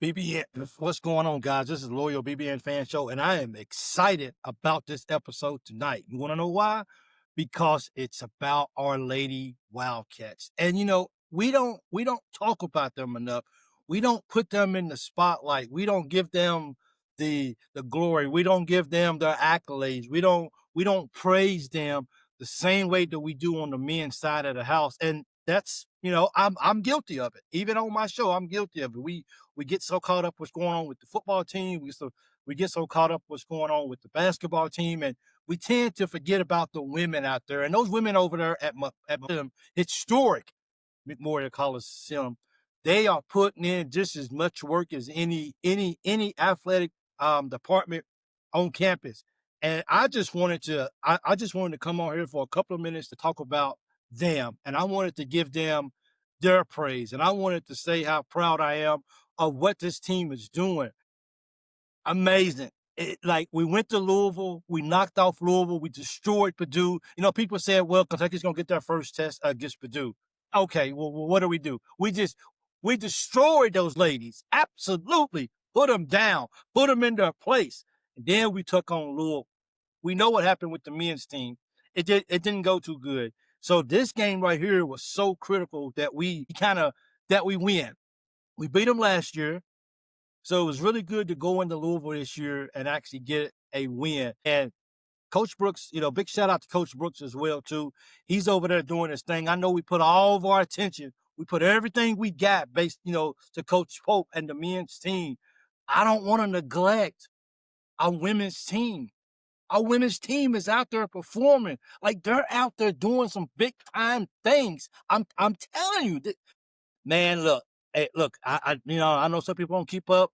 BBN, what's going on, guys? This is Loyal BBN Fan Show, and I am excited about this episode tonight. You want to know why? Because it's about our Lady Wildcats, and we don't talk about them enough. We don't put them in the spotlight. We don't give them the glory. We don't give them their accolades. We don't praise them the same way that we do on the men's side of the house, and that's I'm guilty of it. Even on my show, I'm guilty of it. We get so caught up what's going on with the football team. We get so caught up what's going on with the basketball team, and we tend to forget about the women out there. And those women over there at historic Memorial Coliseum, they are putting in just as much work as any athletic department on campus. And I just wanted to come on here for a couple of minutes to talk about them, and I wanted to give them their praise, and I wanted to say how proud I am of what this team is doing. Amazing. Like, we went to Louisville, we knocked off Louisville, we destroyed Purdue. People said, well, Kentucky's gonna get their first test against Purdue. Okay, well, what do? We destroyed those ladies. Absolutely. Put them down, put them in their place. And then we took on Louisville. We know what happened with the men's team. It didn't go too good. So this game right here was so critical that we win. We beat them last year. So it was really good to go into Louisville this year and actually get a win. And Coach Brooks, big shout out to Coach Brooks as well, too. He's over there doing his thing. I know we put all of our attention, we put everything we got based, to Coach Pope and the men's team. I don't want to neglect our women's team. Our women's team is out there performing. Like, they're out there doing some big time things. I'm telling you, man, look, hey, look, I know some people don't keep up.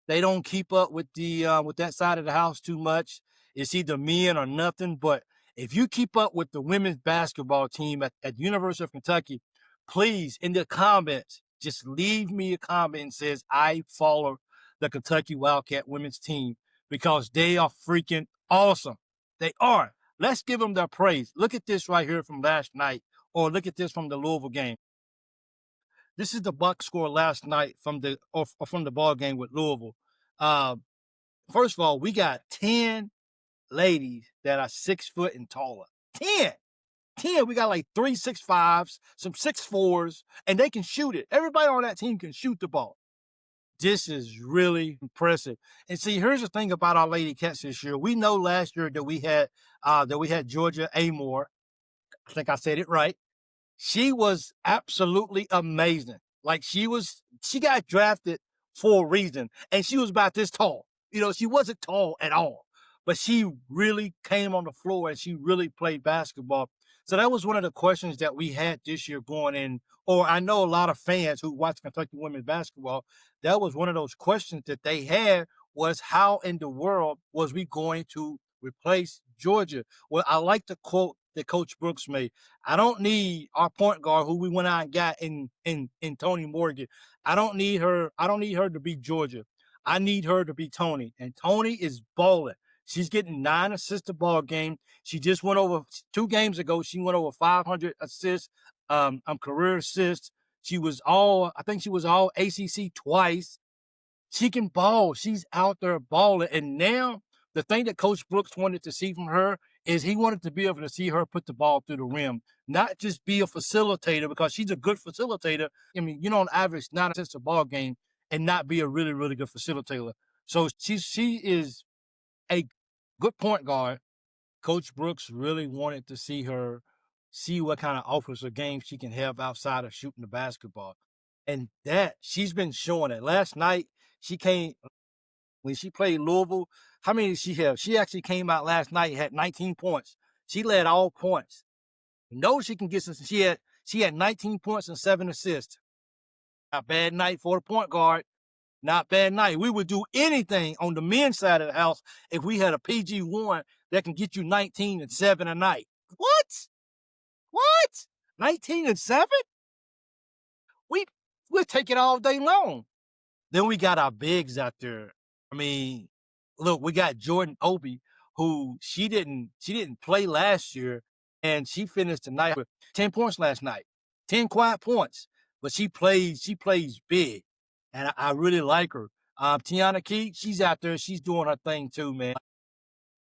They don't keep up with with that side of the house too much. It's either men or nothing. But if you keep up with the women's basketball team at the University of Kentucky, please, in the comments, just leave me a comment and says I follow the Kentucky Wildcat women's team, because they are freaking awesome. They are. Let's give them their praise. Look at this right here from last night, or look at this from the Louisville game. This is the box score last night from the ball game with Louisville. Uh, First of all, we got 10 ladies that are 6 foot and taller. 10. 10. We got like 3 6'5s, some 6'4s, and they can shoot it. Everybody on that team can shoot the ball. This is really impressive. And see, here's the thing about our Lady Cats this year. We know last year that we had Georgia Amore. I think I said it right. She was absolutely amazing. Like, she got drafted for a reason, and she was about this tall. She wasn't tall at all, but she really came on the floor and she really played basketball. So that was one of the questions that we had this year going in, or I know a lot of fans who watch Kentucky women's basketball, that was one of those questions that they had, was how in the world was we going to replace Georgia? Well, I like the quote that Coach Brooks made. I don't need our point guard, who we went out and got in Tony Morgan. I don't need her to be Georgia. I need her to be Tony. And Tony is balling. She's getting 9 assists a ball game. She just went over 2 games ago. She went over 500 assists, career assists. I think she was all ACC twice. She can ball. She's out there balling. And now the thing that Coach Brooks wanted to see from her is he wanted to be able to see her put the ball through the rim, not just be a facilitator, because she's a good facilitator. I mean, on average, 9 assists a ball game, and not be a really, really good facilitator. So she is a good point guard. Coach Brooks really wanted to see what kind of offensive game she can have outside of shooting the basketball. And that, she's been showing it. Last night, when she played Louisville, how many did she have? She actually came out last night, had 19 points. She led all points. You know she can get some. She had 19 points and 7 assists. Not a bad night for the point guard. Not bad night. We would do anything on the men's side of the house if we had a PG1 that can get you 19 and 7 a night. What? What? 19 and 7? We'll take it all day long. Then we got our bigs out there. I mean, look, we got Jordan Obi, who she didn't play last year, and she finished the night with 10 points last night. 10 quiet points. But she plays big. and I really like her. Tiana Key, she's out there, she's doing her thing too, man.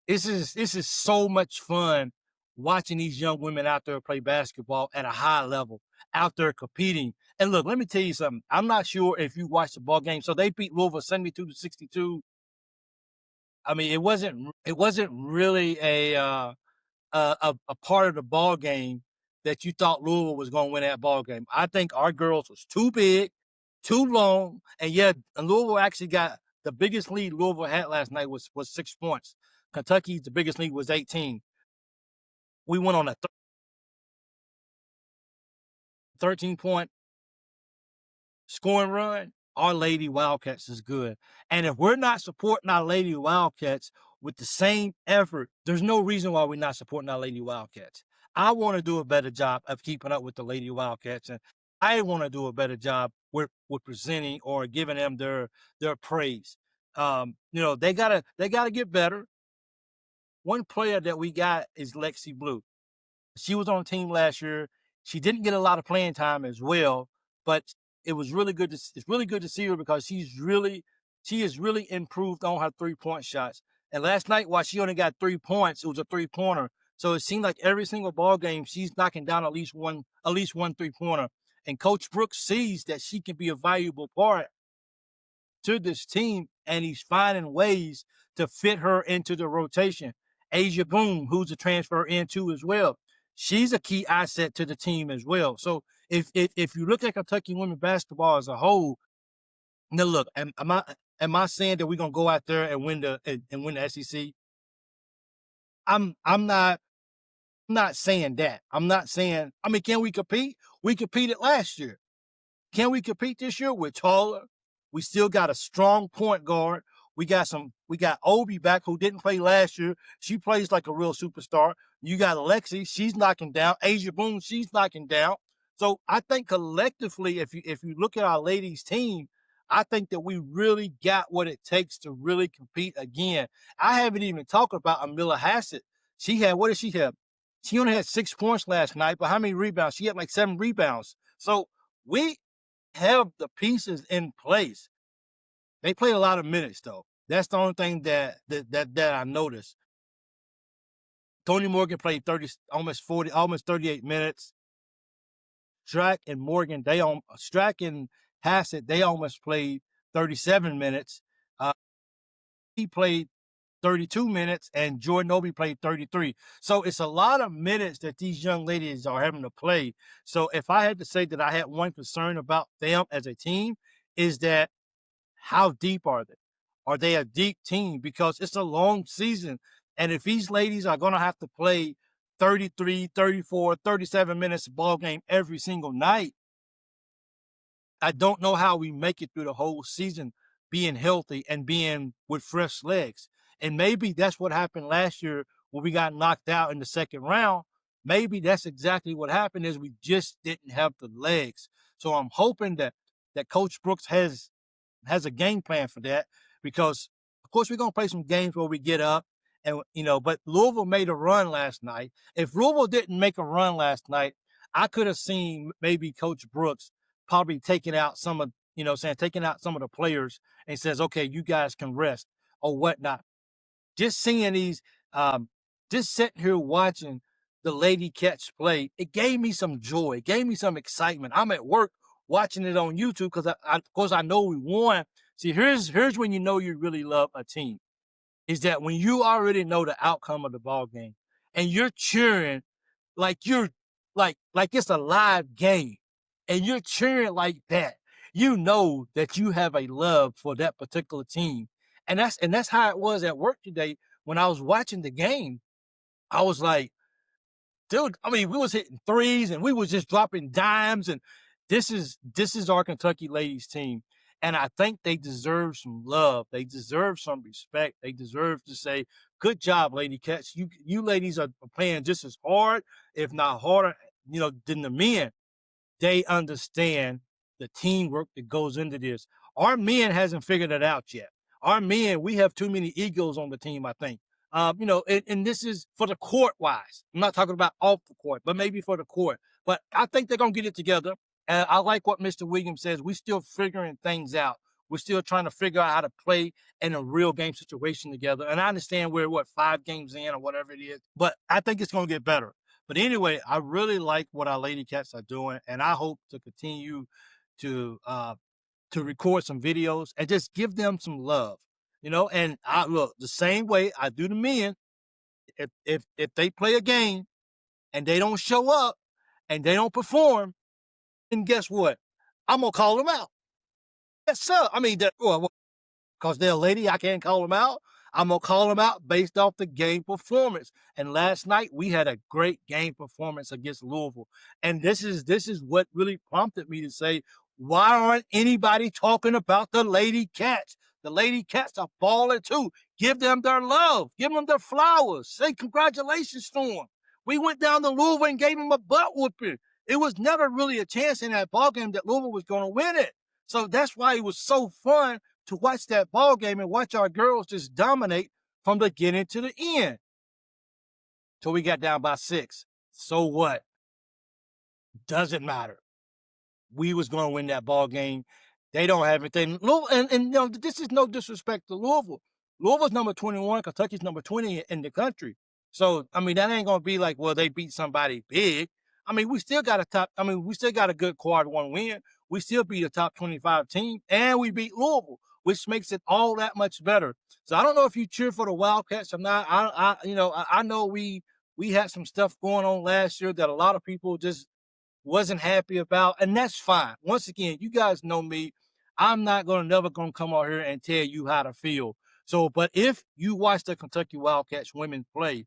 This is so much fun watching these young women out there play basketball at a high level, out there competing. And look, let me tell you something. I'm not sure if you watched the ball game. So they beat Louisville 72-62. I mean, it wasn't really a part of the ball game that you thought Louisville was going to win that ball game. I think our girls was too big, too long, and yet Louisville actually got the biggest lead Louisville had last night was 6 points. Kentucky's the biggest lead was 18. We went on a 13-point scoring run. Our Lady Wildcats is good. And if we're not supporting our Lady Wildcats with the same effort, there's no reason why we're not supporting our Lady Wildcats. I want to do a better job of keeping up with the Lady Wildcats, and I want to do a better job with presenting or giving them their praise. They gotta get better. One player that we got is Lexi Blue. She was on the team last year. She didn't get a lot of playing time as well, but it's really good to see her because she has really improved on her 3-point shots. And last night, while she only got 3 points, it was a 3-pointer. So it seemed like every single ball game, she's knocking down at least one 3-pointer. And Coach Brooks sees that she can be a valuable part to this team, and he's finding ways to fit her into the rotation. Asia Boone, who's a transfer into as well, she's a key asset to the team as well. So if you look at Kentucky women's basketball as a whole, now look, am I saying that we're gonna go out there and win the SEC? I'm not saying that. I'm not saying. I mean, can we compete? We competed last year. Can we compete this year? We're taller. We still got a strong point guard. We got Obi back who didn't play last year. She plays like a real superstar. You got Alexi, she's knocking down. Asia Boone, she's knocking down. So I think collectively, if you look at our ladies team, I think that we really got what it takes to really compete again. I haven't even talked about Amila Hassett. What did she have? She only had 6 points last night, but how many rebounds? She had like 7 rebounds. So we have the pieces in place. They played a lot of minutes though. That's the only thing that I noticed. Tony Morgan played almost 38 minutes. Strack and Hassett, they almost played 37 minutes. He played 32 minutes, and Jordan Obi played 33. So it's a lot of minutes that these young ladies are having to play. So if I had to say that I had one concern about them as a team, is that how deep are they? Are they a deep team? Because it's a long season. And if these ladies are going to have to play 33, 34, 37 minutes of ball game every single night, I don't know how we make it through the whole season being healthy and being with fresh legs. And maybe that's what happened last year when we got knocked out in the second round. Maybe that's exactly what happened is we just didn't have the legs. So I'm hoping that Coach Brooks has a game plan for that because, of course, we're going to play some games where we get up but Louisville made a run last night. If Louisville didn't make a run last night, I could have seen maybe Coach Brooks probably taking out some of the players and says, okay, you guys can rest or whatnot. Just seeing just sitting here watching the Lady Cats play, it gave me some joy. It gave me some excitement. I'm at work watching it on YouTube because of course I know we won. See, here's when you know you really love a team. Is that when you already know the outcome of the ball game and you're cheering like you're like it's a live game and you're cheering like that, you know that you have a love for that particular team. And that's how it was at work today when I was watching the game. I was like, dude, I mean, we was hitting threes and we was just dropping dimes, and this is our Kentucky ladies team. And I think they deserve some love. They deserve some respect. They deserve to say, good job, Lady Cats. You ladies are playing just as hard, if not harder, than the men. They understand the teamwork that goes into this. Our men hasn't figured it out yet. Our men, we have too many egos on the team, I think. And this is for the court wise. I'm not talking about off the court, but maybe for the court. But I think they're going to get it together. And I like what Mr. Williams says. We're still figuring things out. We're still trying to figure out how to play in a real game situation together. And I understand we're, what, 5 games in or whatever it is, but I think it's going to get better. But anyway, I really like what our Lady Cats are doing, and I hope to continue to record some videos and just give them some love, you know. And I look the same way I do the men. If they play a game and they don't show up and they don't perform, then guess what? I'm gonna call them out. Yes, sir. I mean, well, because they're a lady, I can't call them out. I'm gonna call them out based off the game performance. And last night we had a great game performance against Louisville. And this is what really prompted me to say, why aren't anybody talking about the Lady Cats? The Lady Cats are balling too. Give them their love. Give them their flowers. Say congratulations to them. We went down to Louisville and gave them a butt whooping. It was never really a chance in that ball game that Louisville was going to win it. So that's why it was so fun to watch that ball game and watch our girls just dominate from the beginning to the end. Till we got down by 6. So what? Doesn't matter. We was going to win that ball game. They don't have anything. And you know, this is no disrespect to Louisville. Louisville's number 21. Kentucky's number 20 in the country. So, I mean, that ain't going to be like, well, they beat somebody big. I mean, we still got a good quad 1 win. We still beat a top 25 team, and we beat Louisville, which makes it all that much better. So I don't know if you cheer for the Wildcats or not. I know we had some stuff going on last year that a lot of people just wasn't happy about, and that's fine. Once again, you guys know me. I'm not never gonna come out here and tell you how to feel. So, but if you watch the Kentucky Wildcats women play,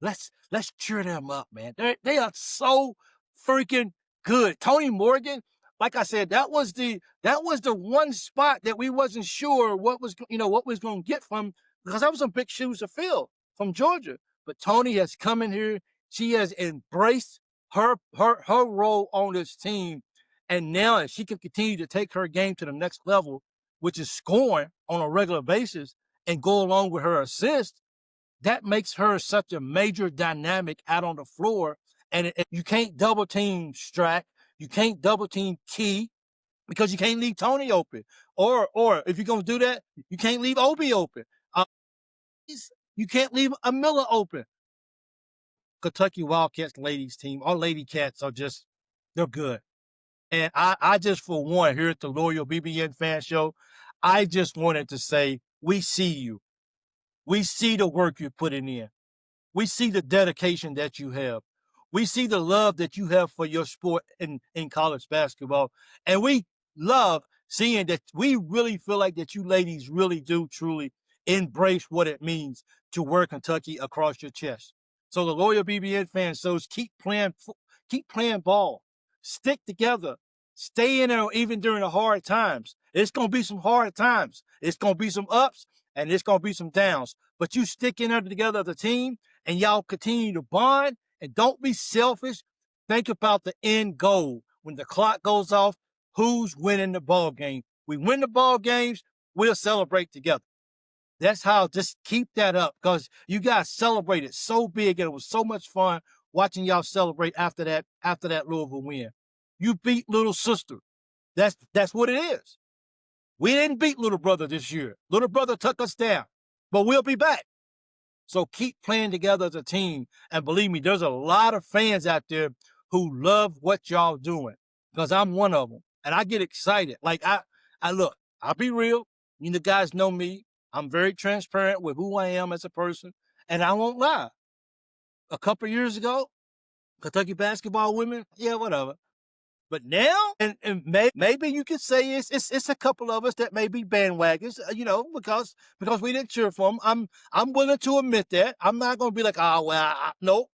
let's cheer them up, man. They are so freaking good. Tony Morgan, like I said, that was the one spot that we wasn't sure what was going to get from, because that was some big shoes to fill from Georgia. But Tony has come in here. She has embraced her role on this team, and now she can continue to take her game to the next level, which is scoring on a regular basis, and go along with her assist. That makes her such a major dynamic out on the floor. And you can't double team Strack. You can't double team Key, because you can't leave Tony open. Or if you're going to do that, you can't leave Obi open. You can't leave a Miller open. Kentucky Wildcats ladies team, our Lady Cats they're good. And I just, for one, here at the Loyal BBN Fan Show, I just wanted to say, we see you. We see the work you're putting in. We see the dedication that you have. We see the love that you have for your sport in college basketball. And we love seeing that we really feel like that you ladies really do truly embrace what it means to wear Kentucky across your chest. So the Loyal BBN Fan Shows, keep playing ball. Stick together. Stay in there even during the hard times. It's going to be some hard times. It's going to be some ups and it's going to be some downs. But you stick in there together as a team, and y'all continue to bond, and don't be selfish. Think about the end goal. When the clock goes off, who's winning the ball game? We win the ball games, we'll celebrate together. That's how, just keep that up, because you guys celebrated so big, and it was so much fun watching y'all celebrate after that Louisville win. You beat little sister. That's what it is. We didn't beat little brother this year. Little brother took us down, but we'll be back. So keep playing together as a team. And believe me, there's a lot of fans out there who love what y'all doing, because I'm one of them. And I get excited. Like, I look, I'll be real. You the guys know me. I'm very transparent with who I am as a person. And I won't lie. A couple of years ago, Kentucky basketball women, yeah, whatever. But now, and maybe you could say it's a couple of us that may be bandwagons, because we didn't cheer for them. I'm willing to admit that. I'm not going to be like, oh well, nope.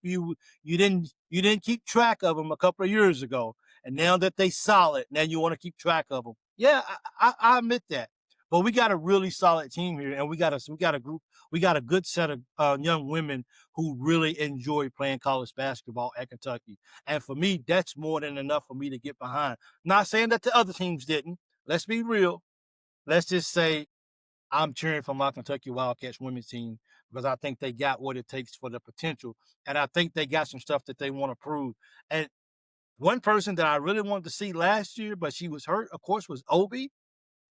You didn't keep track of them a couple of years ago, and now that they solid, now you want to keep track of them. Yeah, I admit that. But we got a really solid team here, and we got a group. We got a good set of young women who really enjoy playing college basketball at Kentucky. And for me, that's more than enough for me to get behind. Not saying that the other teams didn't. Let's be real. Let's just say I'm cheering for my Kentucky Wildcats women's team, because I think they got what it takes for the potential. And I think they got some stuff that they want to prove. And One person that I really wanted to see last year, but she was hurt, of course, was Obi.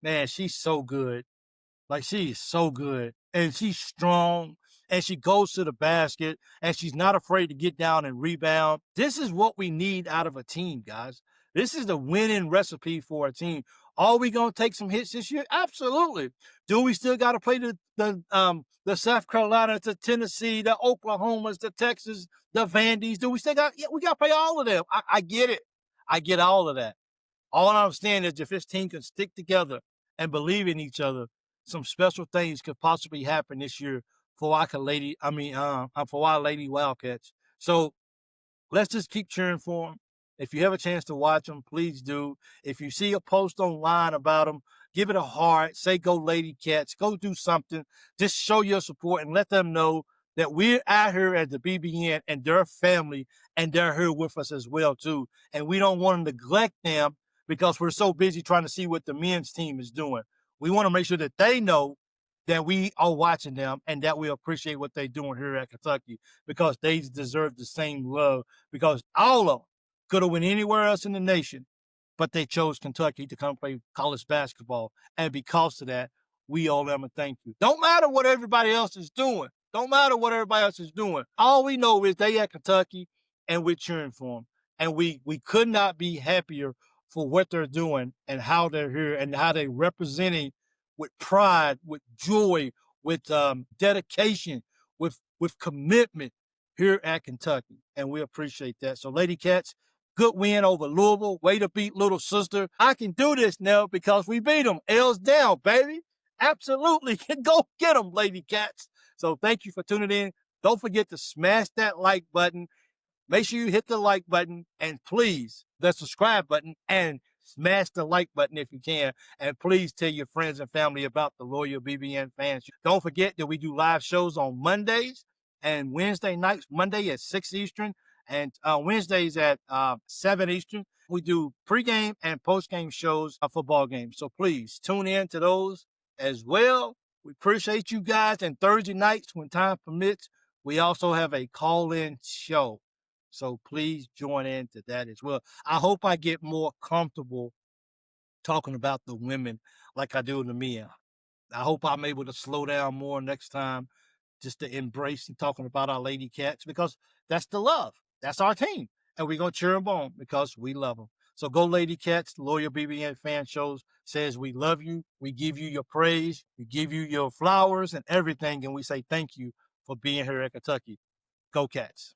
Man, she's so good. Like, she is so good, and she's strong, and she goes to the basket, and she's not afraid to get down and rebound. This is what we need out of a team, guys. This is the winning recipe for a team. Are we gonna take some hits this year? Absolutely. Do we still got to play the South Carolina, the Tennessee, the Oklahomas, the Texas, the Vandies? Do we still got? Yeah, we got to play all of them. I get it. I get all of that. All I'm saying is if this team can stick together and believe in each other, some special things could possibly happen this year for our Lady Wildcats. So let's just keep cheering for them. If you have a chance to watch them, please do. If you see a post online about them, give it a heart. Say go Lady Cats. Go do something. Just show your support and let them know that we're out here at the BBN and their family, and they're here with us as well too. And we don't want to neglect them because we're so busy trying to see what the men's team is doing. We want to make sure that they know that we are watching them and that we appreciate what they're doing here at Kentucky, because they deserve the same love, because all of them could have went anywhere else in the nation, but they chose Kentucky to come play college basketball. And because of that, we owe them a thank you. Don't matter what everybody else is doing. Don't matter what everybody else is doing. All we know is they at Kentucky and we're cheering for them. And we could not be happier for what they're doing and how they're here and how they're representing with pride, with joy, with dedication, with commitment here at Kentucky. And we appreciate that. So, Lady Cats, good win over Louisville. Way to beat little sister. I can do this now because we beat them. L's down, baby. Absolutely. Go get them, Lady Cats. So thank you for tuning in. Don't forget to smash that like button. Make sure you hit the like button, and please the subscribe button, and smash the like button if you can. And please tell your friends and family about the Loyal BBN Fans. Don't forget that we do live shows on Mondays and Wednesday nights. Monday at 6 Eastern and Wednesdays at 7 Eastern. We do pregame and postgame shows for ball games. So please tune in to those as well. We appreciate you guys. And Thursday nights, when time permits, we also have a call-in show. So please join in to that as well. I hope I get more comfortable talking about the women like I do the men. I hope I'm able to slow down more next time, just to embrace and talking about our Lady Cats, because that's the love. That's our team. And we're going to cheer them on because we love them. So go Lady Cats. Loyal BBN Fan Shows says we love you. We give you your praise. We give you your flowers and everything. And we say thank you for being here at Kentucky. Go Cats.